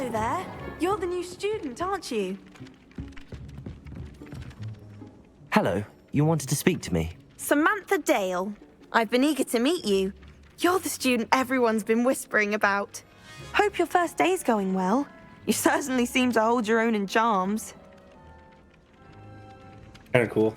Hello there. You're the new student, aren't you? Hello. You wanted to speak to me? Samantha Dale. I've been eager to meet you. You're the student everyone's been whispering about. Hope your first day's going well. You certainly seem to hold your own in charms. Kind of cool.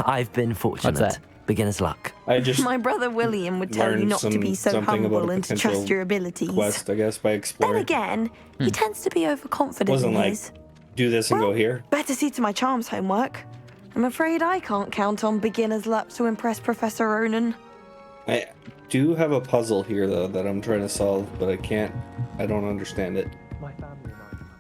I've been fortunate. What's that? Beginner's luck. I just My brother William would tell you learned not to be so something about humble a and to potential trust your abilities. quest, I guess, by Then exploring. again, he tends to be overconfident Wasn't in like, his. do this and go here. Better see to my charms homework. I'm afraid I can't count on beginner's luck to impress Professor Ronan. I do have a puzzle here, though, that I'm trying to solve, but I don't understand it.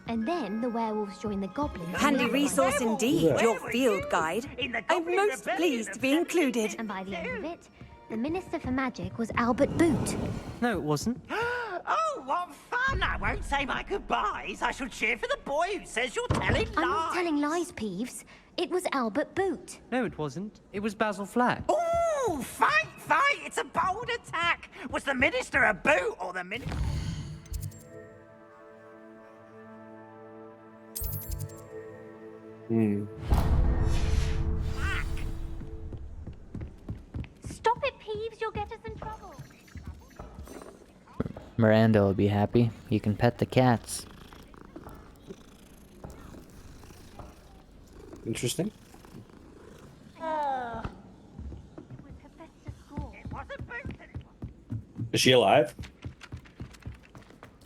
And then the werewolves join the goblins. Handy resource indeed, Yeah. your field guide. I'm most pleased to be included. And by the end of it, the Minister for Magic was Albert Boot. No, it wasn't. Oh, what fun! I won't say my goodbyes. I shall cheer for the boy who says you're telling lies. I'm not telling lies, Peeves. It was Albert Boot. No, it wasn't. It was Basil Flack. Ooh, fight, fight! It's a bold attack. Was the minister a boot or the minister? Stop it, Peeves. You'll get us in trouble. Miranda will be happy. You can pet the cats. Interesting. It was Professor Score. It wasn't boot. Is she alive?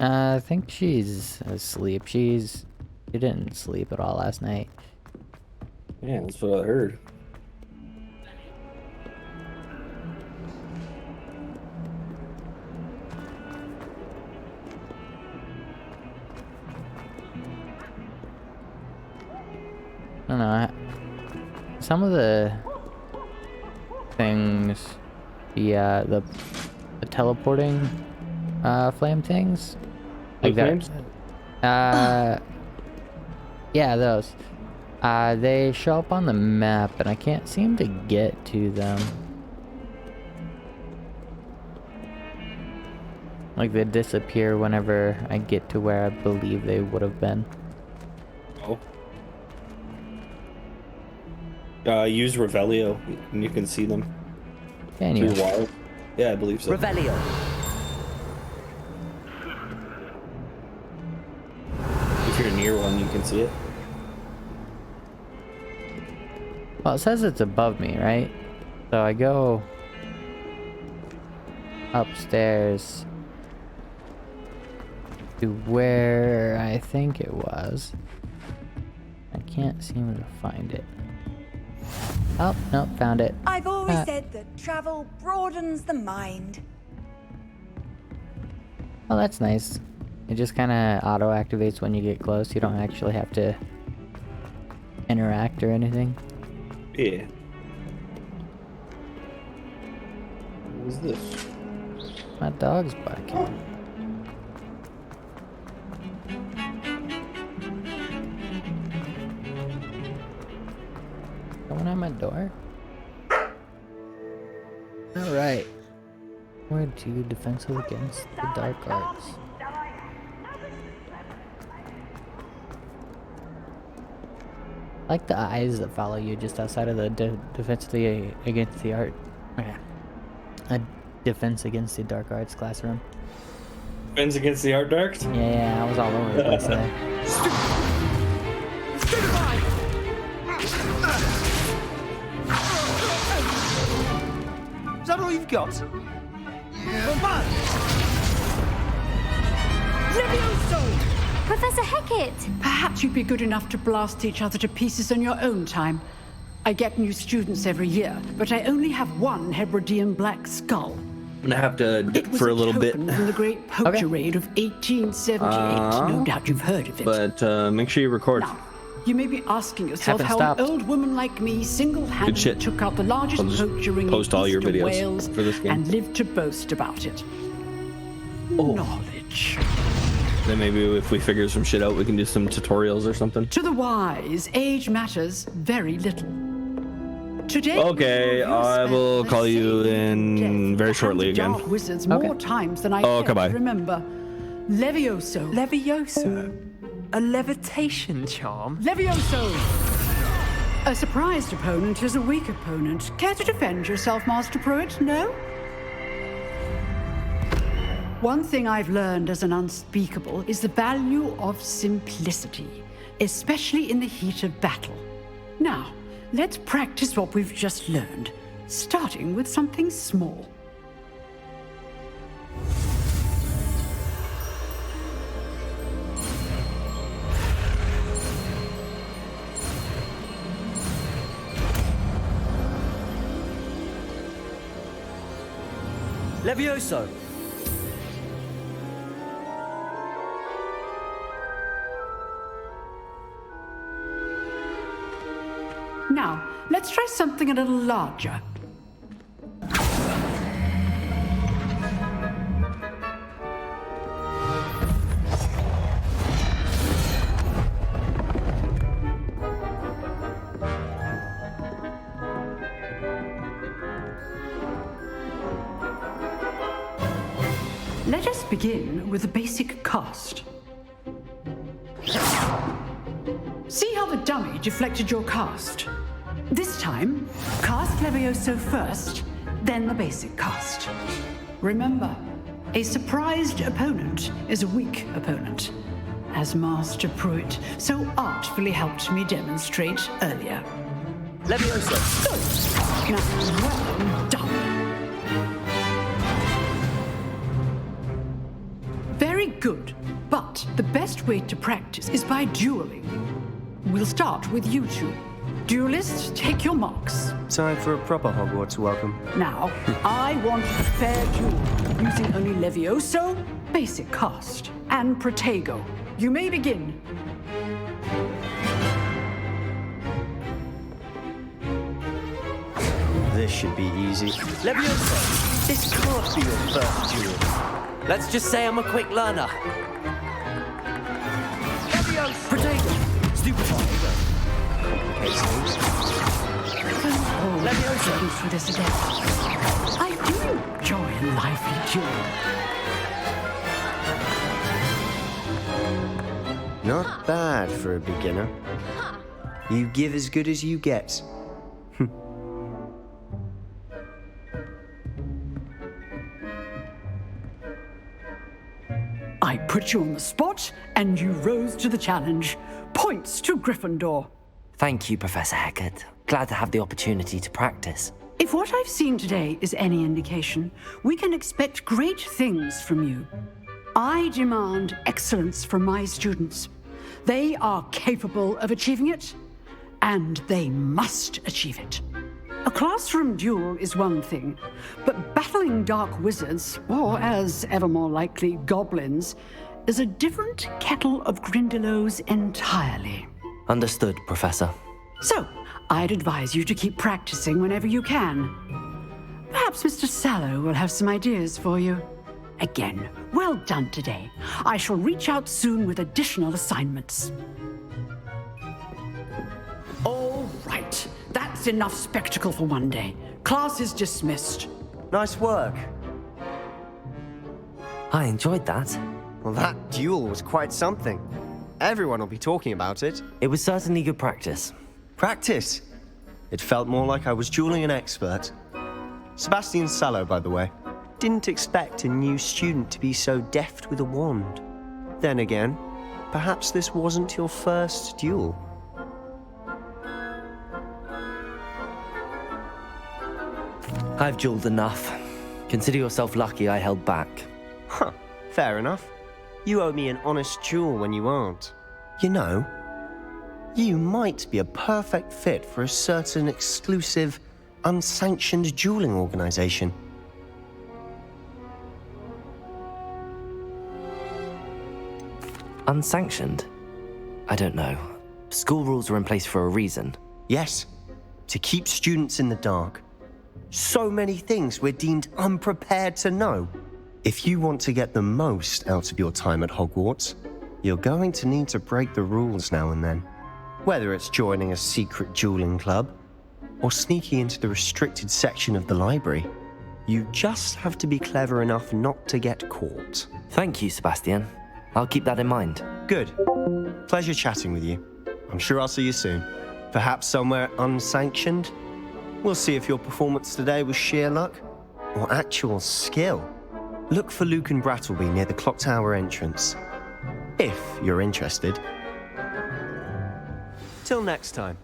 I think she's asleep. She didn't sleep at all last night. Yeah, that's what I heard. I don't know. Some of the things, the teleporting flame things, Like that. Yeah, those. They show up on the map, and I can't seem to get to them. Like they disappear whenever I get to where I believe they would have been. Oh. Use Revelio, and you can see them. Can Through you? the wild. Yeah, I believe so. Revelio. If you're near one, you can see it. Well, it says it's above me, right? So I go upstairs to where I think it was. I can't seem to find it. Oh, no, found it. I've always said that travel broadens the mind. Oh, that's nice. It just kind of auto-activates when you get close. You don't actually have to interact or anything. Yeah. What is this? My dog's barking. Someone at my door? Alright. We're too defensive against the dark arts. I like the eyes that follow you just outside of the defense against the art. A defense against the dark arts classroom. Defense against the art darks? Yeah, I was all over the place there. Is that all you've got? Professor Hecat! Perhaps you'd be good enough to blast each other to pieces on your own time. I get new students every year, but I only have one Hebridean black skull. I'm gonna have to It dip was for a little bit. token from the Great Poacher Raid of 1878. No doubt you've heard of it. But make sure you record. Now, you may be asking yourself Haven't how stopped. an old woman like me Good single-handedly shit. took out the largest I'll just poacher ring post in all your East of videos Wales for this game. and lived to boast about it. Oh. Knowledge. Then maybe if we figure some shit out, we can do some tutorials or something. To the wise, age matters very little. Today, Okay, I will call you in very shortly again. Dark wizards Okay. more times than I Oh, care goodbye. to remember. Levioso. Levioso? A levitation charm? Levioso! A surprised opponent is a weak opponent. Care to defend yourself, Master Pruitt? No? One thing I've learned as an unspeakable is the value of simplicity, especially in the heat of battle. Now, let's practice what we've just learned, starting with something small. Levioso! Now, let's try something a little larger. Let us begin with a basic cast. See how the dummy deflected your cast? This time, cast Levioso first, then the basic cast. Remember, a surprised opponent is a weak opponent, as Master Pruitt so artfully helped me demonstrate earlier. Levioso! Good. Now, well done. Very good, but the best way to practice is by dueling. We'll start with you two. Duelists, take your marks. Time for a proper Hogwarts welcome. Now, I want a fair duel, using only Levioso, basic cast, and Protego. You may begin. This should be easy. Levioso! This can't be your first duel. Let's just say I'm a quick learner. Levioso! Protego! Stupefy! Levioso for this again. I do enjoy a lively duel. Not bad for a beginner. You give as good as you get. I put you on the spot, and you rose to the challenge. Points to Gryffindor. Thank you, Professor Hecat. Glad to have the opportunity to practice. If what I've seen today is any indication, we can expect great things from you. I demand excellence from my students. They are capable of achieving it, and they must achieve it. A classroom duel is one thing, but battling dark wizards, or as ever more likely, goblins, is a different kettle of Grindylows entirely. Understood, Professor. So, I'd advise you to keep practicing whenever you can. Perhaps Mr. Sallow will have some ideas for you. Again, well done today. I shall reach out soon with additional assignments. All right, that's enough spectacle for one day. Class is dismissed. Nice work. I enjoyed that. Well, that duel was quite something. Everyone will be talking about it. It was certainly good practice. Practice? It felt more like I was dueling an expert. Sebastian Sallow, by the way. Didn't expect a new student to be so deft with a wand. Then again, perhaps this wasn't your first duel. I've dueled enough. Consider yourself lucky I held back. Huh, fair enough. You owe me an honest duel when you aren't. You know, you might be a perfect fit for a certain exclusive, unsanctioned dueling organization. Unsanctioned? I don't know. School rules are in place for a reason. Yes, to keep students in the dark. So many things we're deemed unprepared to know. If you want to get the most out of your time at Hogwarts, you're going to need to break the rules now and then. Whether it's joining a secret dueling club, or sneaking into the restricted section of the library. You just have to be clever enough not to get caught. Thank you, Sebastian. I'll keep that in mind. Good. Pleasure chatting with you. I'm sure I'll see you soon. Perhaps somewhere unsanctioned? We'll see if your performance today was sheer luck or actual skill. Look for Luke and Brattleby near the clock tower entrance. If you're interested. Till next time.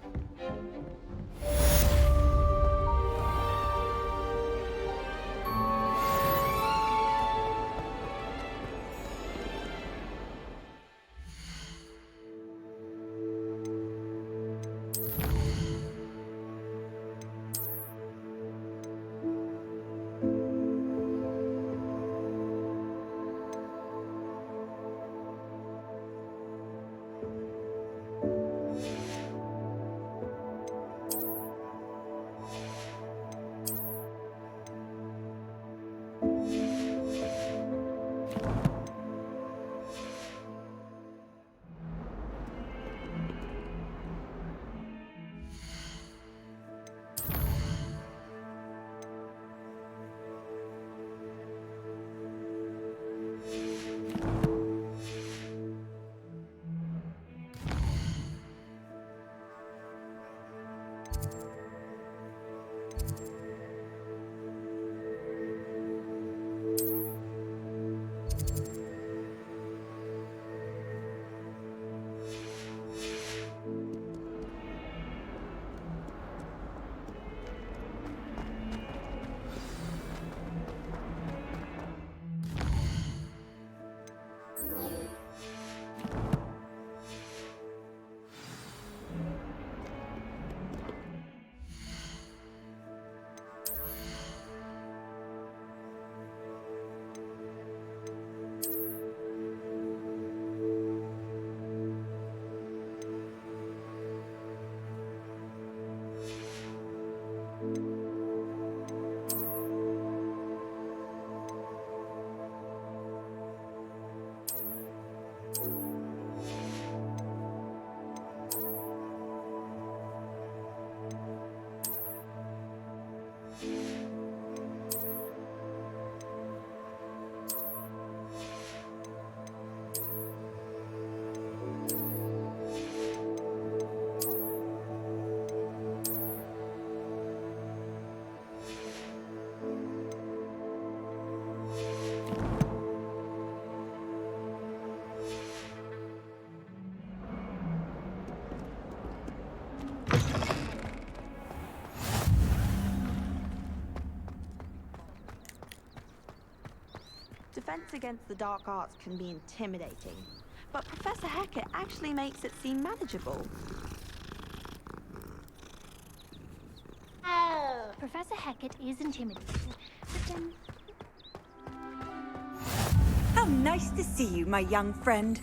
Defense against the dark arts can be intimidating, but Professor Hecat actually makes it seem manageable. Professor Hecat is intimidating, but How nice to see you, my young friend.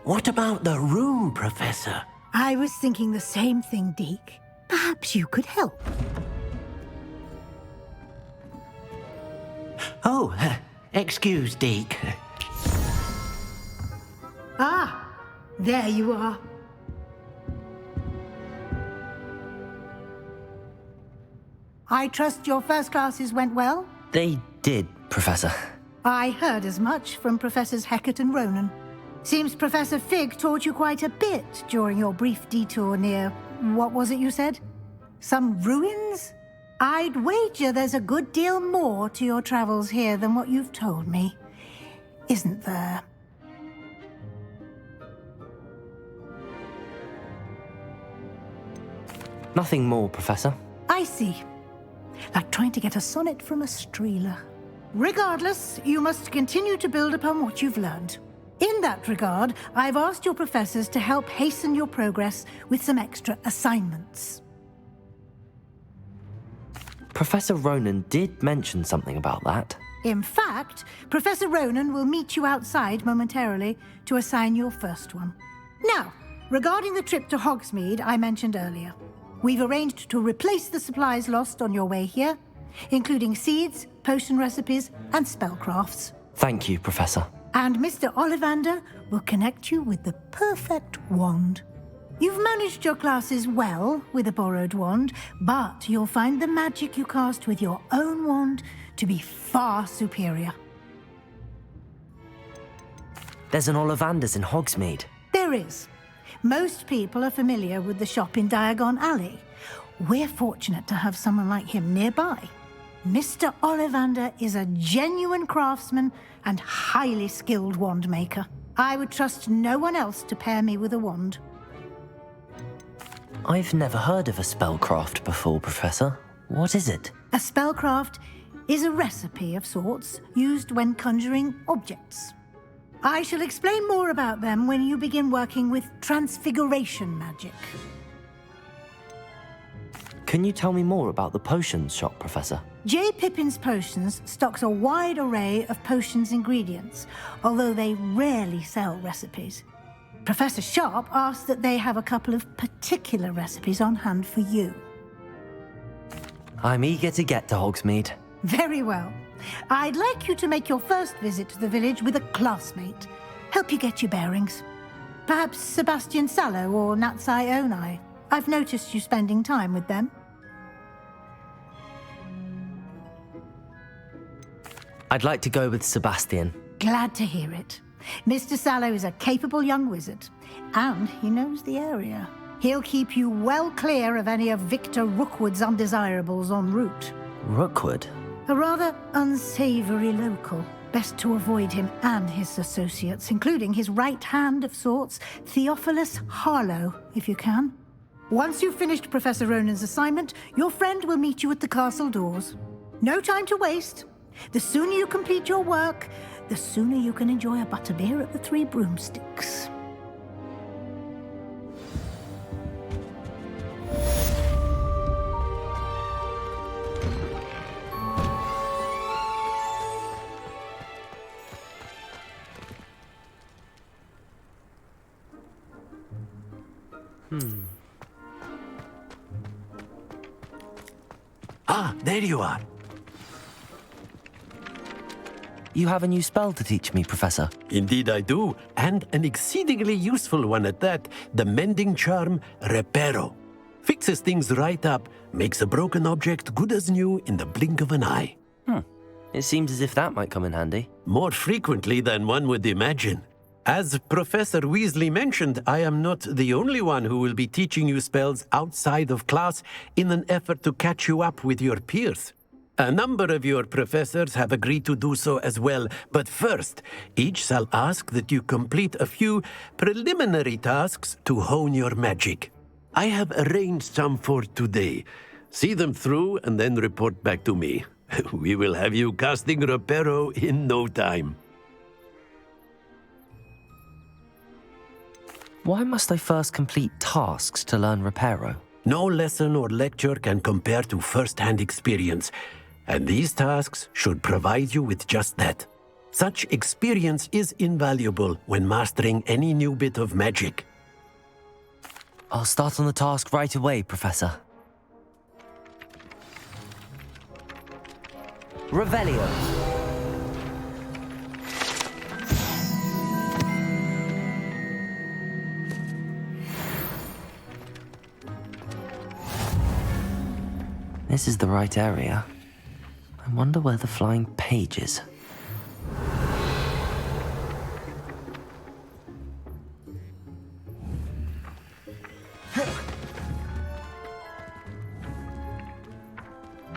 What about the room, Professor? I was thinking the same thing, Deke. Perhaps you could help. Oh, excuse, Deke. Ah, there you are. I trust your first classes went well? They did, Professor. I heard as much from Professors Hecat and Ronan. Seems Professor Fig taught you quite a bit during your brief detour near... what was it you said? Some ruins? I'd wager there's a good deal more to your travels here than what you've told me. Isn't there? Nothing more, Professor. I see. Like trying to get a sonnet from a streeler. Regardless, you must continue to build upon what you've learned. In that regard, I've asked your professors to help hasten your progress with some extra assignments. Professor Ronan did mention something about that. In fact, Professor Ronan will meet you outside momentarily to assign your first one. Now, regarding the trip to Hogsmeade I mentioned earlier, we've arranged to replace the supplies lost on your way here, including seeds, potion recipes, and spellcrafts. Thank you, Professor. And Mr. Ollivander will connect you with the perfect wand. You've managed your classes well with a borrowed wand, but you'll find the magic you cast with your own wand to be far superior. There's an Ollivander's in Hogsmeade. There is. Most people are familiar with the shop in Diagon Alley. We're fortunate to have someone like him nearby. Mr. Ollivander is a genuine craftsman and highly skilled wand maker. I would trust no one else to pair me with a wand. I've never heard of a spellcraft before, Professor. What is it? A spellcraft is a recipe of sorts used when conjuring objects. I shall explain more about them when you begin working with transfiguration magic. Can you tell me more about the potions shop, Professor? J. Pippin's Potions stocks a wide array of potions ingredients, although they rarely sell recipes. Professor Sharp asked that they have a couple of particular recipes on hand for you. I'm eager to get to Hogsmeade. Very well. I'd like you to make your first visit to the village with a classmate. Help you get your bearings. Perhaps Sebastian Sallow or Natsai Onai. I've noticed you spending time with them. I'd like to go with Sebastian. Glad to hear it. Mr. Sallow is a capable young wizard, and he knows the area. He'll keep you well clear of any of Victor Rookwood's undesirables en route. Rookwood? A rather unsavory local. Best to avoid him and his associates, including his right hand of sorts, Theophilus Harlow, if you can. Once you've finished Professor Ronan's assignment, your friend will meet you at the castle doors. No time to waste. The sooner you complete your work, the sooner you can enjoy a butterbeer at the Three Broomsticks. Ah, there you are. You have a new spell to teach me, Professor. Indeed I do, and an exceedingly useful one at that. The mending charm, Reparo. Fixes things right up, makes a broken object good as new in the blink of an eye. It seems as if that might come in handy. More frequently than one would imagine. As Professor Weasley mentioned, I am not the only one who will be teaching you spells outside of class in an effort to catch you up with your peers. A number of your professors have agreed to do so as well, but first, each shall ask that you complete a few preliminary tasks to hone your magic. I have arranged some for today. See them through and then report back to me. We will have you casting Reparo in no time. Why must I first complete tasks to learn Reparo? No lesson or lecture can compare to first-hand experience, and these tasks should provide you with just that. Such experience is invaluable when mastering any new bit of magic. I'll start on the task right away, Professor. Revelio. This is the right area. I wonder where the flying page is.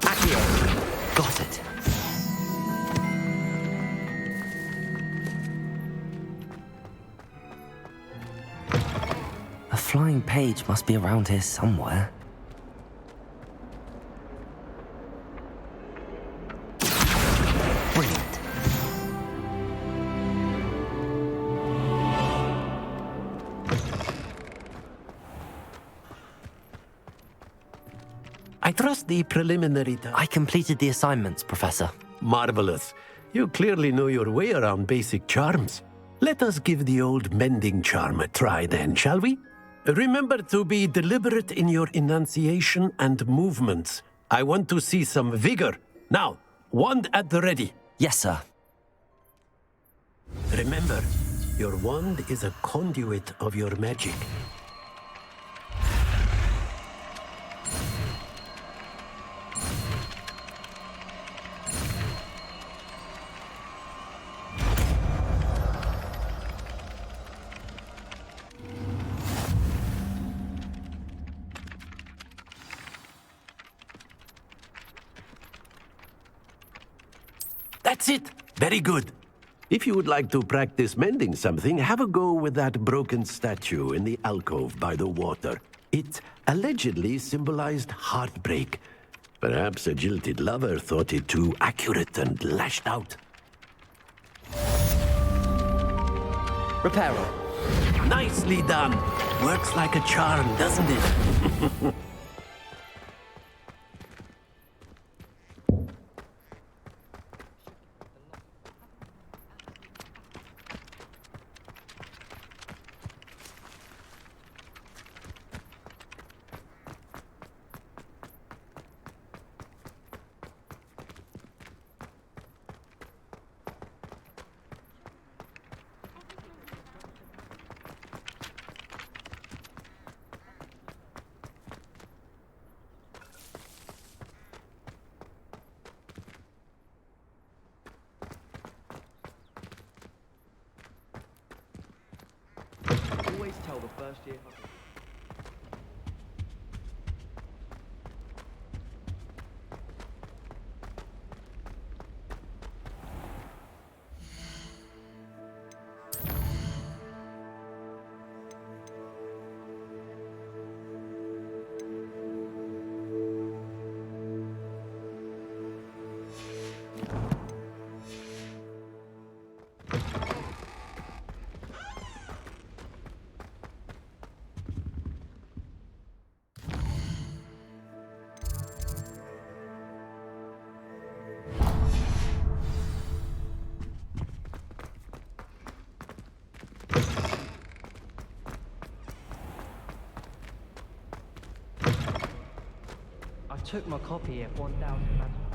Accio. Got it. A flying page must be around here somewhere. I trust the preliminary I completed the assignments, Professor. Marvelous. You clearly know your way around basic charms. Let us give the old mending charm a try then, shall we? Remember to be deliberate in your enunciation and movements. I want to see some vigor. Now, wand at the ready. Yes, sir. Remember, your wand is a conduit of your magic. That's it! Very good. If you would like to practice mending something, have a go with that broken statue in the alcove by the water. It allegedly symbolized heartbreak. Perhaps a jilted lover thought it too accurate and lashed out. Reparo. Nicely done. Works like a charm, doesn't it? Always tell the first year. I took my copy at 1,000 magic.